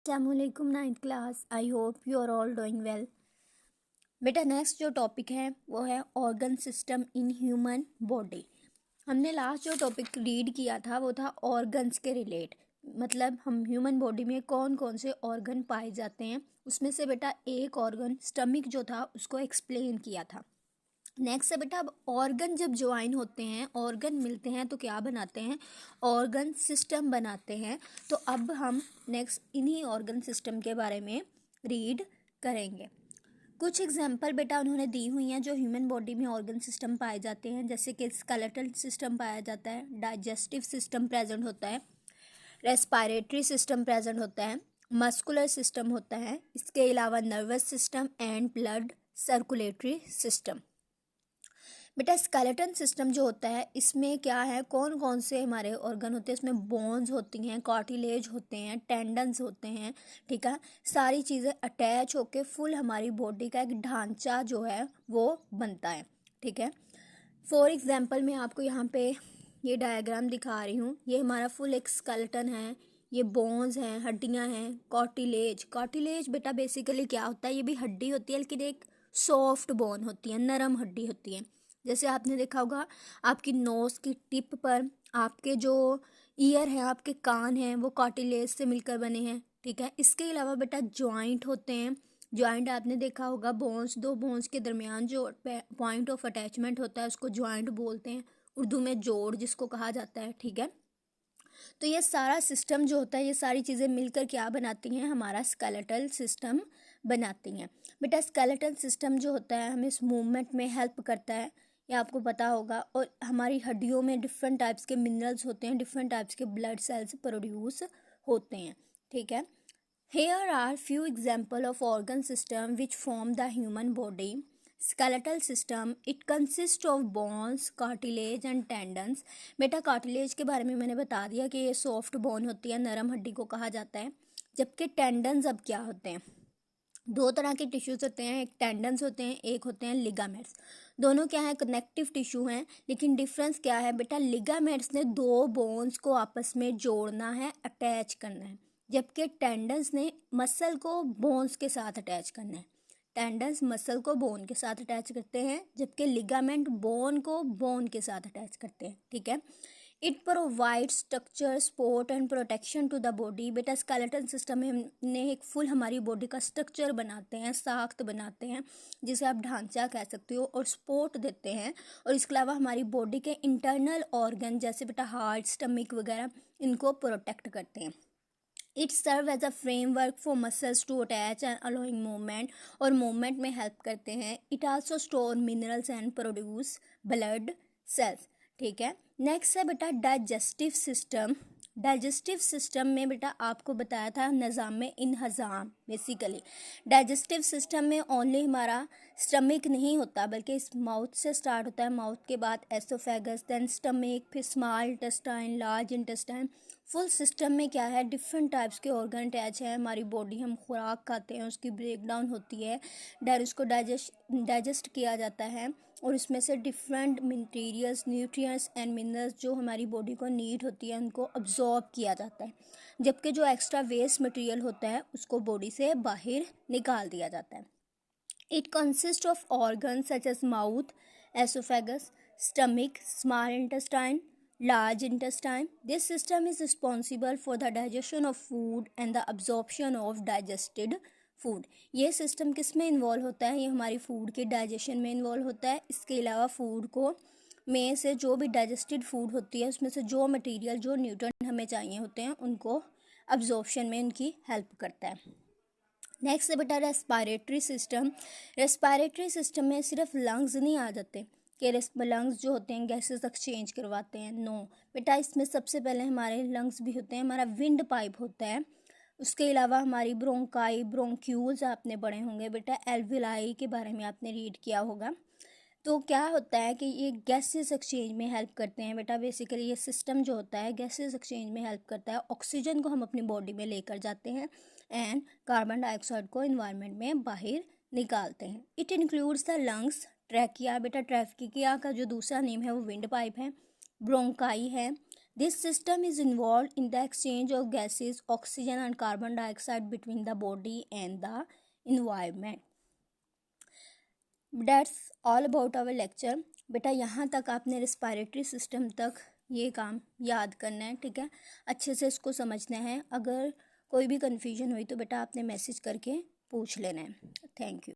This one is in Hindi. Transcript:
अस्सलामुअलैकुम ninth class. I hope you are all doing well. बेटा नेक्स्ट जो टॉपिक है वो है organ system in human body. हमने लास्ट जो टॉपिक रीड किया था वो था ऑर्गन्स के रिलेट, मतलब हम ह्यूमन बॉडी में कौन कौन से ऑर्गन पाए जाते हैं। उसमें से बेटा एक ऑर्गन स्टमक जो था उसको एक्सप्लेन किया था। नेक्स्ट है बेटा, अब ऑर्गन जब ज्वाइन होते हैं, ऑर्गन मिलते हैं तो क्या बनाते हैं, ऑर्गन सिस्टम बनाते हैं। तो अब हम नेक्स्ट इन्हीं ऑर्गन सिस्टम के बारे में रीड करेंगे। कुछ एग्जाम्पल बेटा उन्होंने दी हुई हैं जो ह्यूमन बॉडी में ऑर्गन सिस्टम पाए जाते हैं, जैसे कि स्केलेटल सिस्टम पाया जाता है, डाइजेस्टिव सिस्टम प्रेजेंट होता है, रेस्पिरेटरी सिस्टम प्रेजेंट होता है, मस्कुलर सिस्टम होता है, इसके अलावा nervous system and blood circulatory system. बेटा स्केलेटन सिस्टम जो होता है इसमें क्या है, कौन कौन से हमारे ऑर्गन होते हैं, इसमें बोन्स होती हैं, कार्टिलेज होते हैं, टेंडन्स होते हैं। ठीक है, सारी चीज़ें अटैच होके फुल हमारी बॉडी का एक ढांचा जो है वो बनता है। ठीक है, फॉर एग्जांपल मैं आपको यहाँ पे ये डायग्राम दिखा रही हूँ। ये हमारा फुल एक स्केलेटन है, ये बोन्स हैं, हड्डियाँ हैं। कार्टिलेज, कार्टिलेज बेटा बेसिकली क्या होता है, ये भी हड्डी होती है लेकिन एक सॉफ्ट बोन होती है, नरम हड्डी होती है। जैसे आपने देखा होगा आपकी नोज की टिप पर आपके जो ईयर है, आपके कान हैं, वो कार्टिलेज से मिलकर बने हैं। ठीक है, इसके अलावा बेटा जॉइंट होते हैं। जॉइंट आपने देखा होगा, बोन्स, दो बोन्स के दरमियान जो पॉइंट ऑफ अटैचमेंट होता है उसको जॉइंट बोलते हैं, उर्दू में जोड़ जिसको कहा जाता है। ठीक है, तो ये सारा सिस्टम जो होता है, ये सारी चीज़ें मिलकर क्या बनाती हैं, हमारा स्केलेटल सिस्टम बनाती हैं। बेटा स्केलेटल सिस्टम जो होता है हमें इस मूवमेंट में हेल्प करता है, ये आपको पता होगा। और हमारी हड्डियों में डिफरेंट टाइप्स के मिनरल्स होते हैं, डिफरेंट टाइप्स के ब्लड सेल्स प्रोड्यूस होते हैं। ठीक है, here are few example of organ system which form the human body. Skeletal system, it consists of bones, cartilage and tendons. बेटा कार्टिलेज के बारे में मैंने बता दिया कि ये सॉफ्ट बोन होती है, नरम हड्डी को कहा जाता है। जबकि टेंडन्स अब क्या होते हैं, दो तरह के टिश्यूज होते हैं, एक टेंडन्स होते हैं, एक होते हैं लिगामेंट्स। दोनों क्या है, कनेक्टिव टिश्यू हैं, लेकिन डिफरेंस क्या है बेटा, लिगामेंट्स ने दो बोन्स को आपस में जोड़ना है, अटैच करना है, जबकि टेंडन्स ने मसल को बोन्स के साथ अटैच करना है। टेंडन्स मसल को बोन के साथ अटैच करते हैं, जबकि लिगामेंट बोन को बोन के साथ अटैच करते हैं। ठीक है, it provide structure, support and protection to the body. बेटा स्केलेटन सिस्टम में हमने एक फुल हमारी बॉडी का स्ट्रक्चर बनाते हैं, साख्त बनाते हैं, जिसे आप ढांचा कह सकते हो, और सपोर्ट देते हैं। और इसके अलावा हमारी बॉडी के इंटरनल ऑर्गन जैसे बेटा हार्ट, स्टमक वगैरह, इनको प्रोटेक्ट करते हैं। It serve as a framework for muscles to attach and allowing movement, और मूवमेंट में हेल्प करते हैं। It also store minerals and produce blood cells. ठीक है, नेक्स्ट है बेटा डाइजेस्टिव सिस्टम। डाइजेस्टिव सिस्टम में बेटा आपको बताया था निज़ाम में इनहज़ाम। बेसिकली डाइजेस्टिव सिस्टम में ओनली हमारा स्टमक नहीं होता, बल्कि इस माउथ से स्टार्ट होता है, माउथ के बाद एसोफेगस, देन स्टमक, फिर small intestine, large intestine. Full system में क्या है, डिफरेंट टाइप्स के ऑर्गन अटैच है। हमारी बॉडी, हम खुराक खाते हैं, उसकी ब्रेक डाउन होती है, उसको डाइजेस्ट किया जाता है, और इसमें से different materials, nutrients and minerals जो हमारी बॉडी को नीड होती है उनको अब्जॉर्ब किया जाता है। जबकि जो एक्स्ट्रा वेस्ट मटेरियल होता है उसको बॉडी से बाहर निकाल दिया जाता है। It consist of organ such as mouth, oesophagus, stomach, small intestine, large intestine. This system is responsible for the digestion of food and the absorption of digested food. ये सिस्टम किस में इन्वॉल्व होता है, ये हमारी फूड के डाइजेशन में इन्वॉल्व होता है। इसके अलावा फूड को में से जो भी डाइजेस्टेड फूड होती है उसमें से जो मटेरियल, जो न्यूट्रिएंट हमें चाहिए होते हैं उनको अब्जॉर्प्शन में उनकी हेल्प करता है। नेक्स्ट है बेटा रेस्पिरेटरी सिस्टम। रेस्पिरेटरी सिस्टम में सिर्फ लंग्स नहीं आ जाते कि लंग्स जो होते हैं गैसेस एक्सचेंज करवाते हैं, नो बेटा, इसमें सबसे पहले हमारे लंग्स भी होते हैं, हमारा विंड पाइप होता है। उसके अलावा हमारी ब्रोंकाई, ब्रोंक्यूल्स आपने पढ़े होंगे बेटा, एल्विलाई के बारे में आपने रीड किया होगा। तो क्या होता है कि ये गैसेस एक्सचेंज में हेल्प करते हैं बेटा। बेसिकली ये सिस्टम जो होता है गैसेस एक्सचेंज में हेल्प करता है, ऑक्सीजन को हम अपनी बॉडी में लेकर जाते हैं एंड कार्बन डाइऑक्साइड को इन्वायरमेंट में बाहर निकालते हैं। It includes the lungs, trachea, बेटा ट्रैकिया का जो दूसरा नेम है वो विंड पाइप है, ब्रोंकाई है, This system is involved in the exchange of gases, oxygen and carbon dioxide between the body and the environment. That's all about our lecture. बेटा यहाँ तक आपने रिस्पायरेटरी सिस्टम तक ये काम याद करना है, ठीक है, अच्छे से इसको समझना है. अगर कोई भी कन्फ्यूजन हुई तो बेटा आपने मैसेज करके पूछ लेना है. Thank you.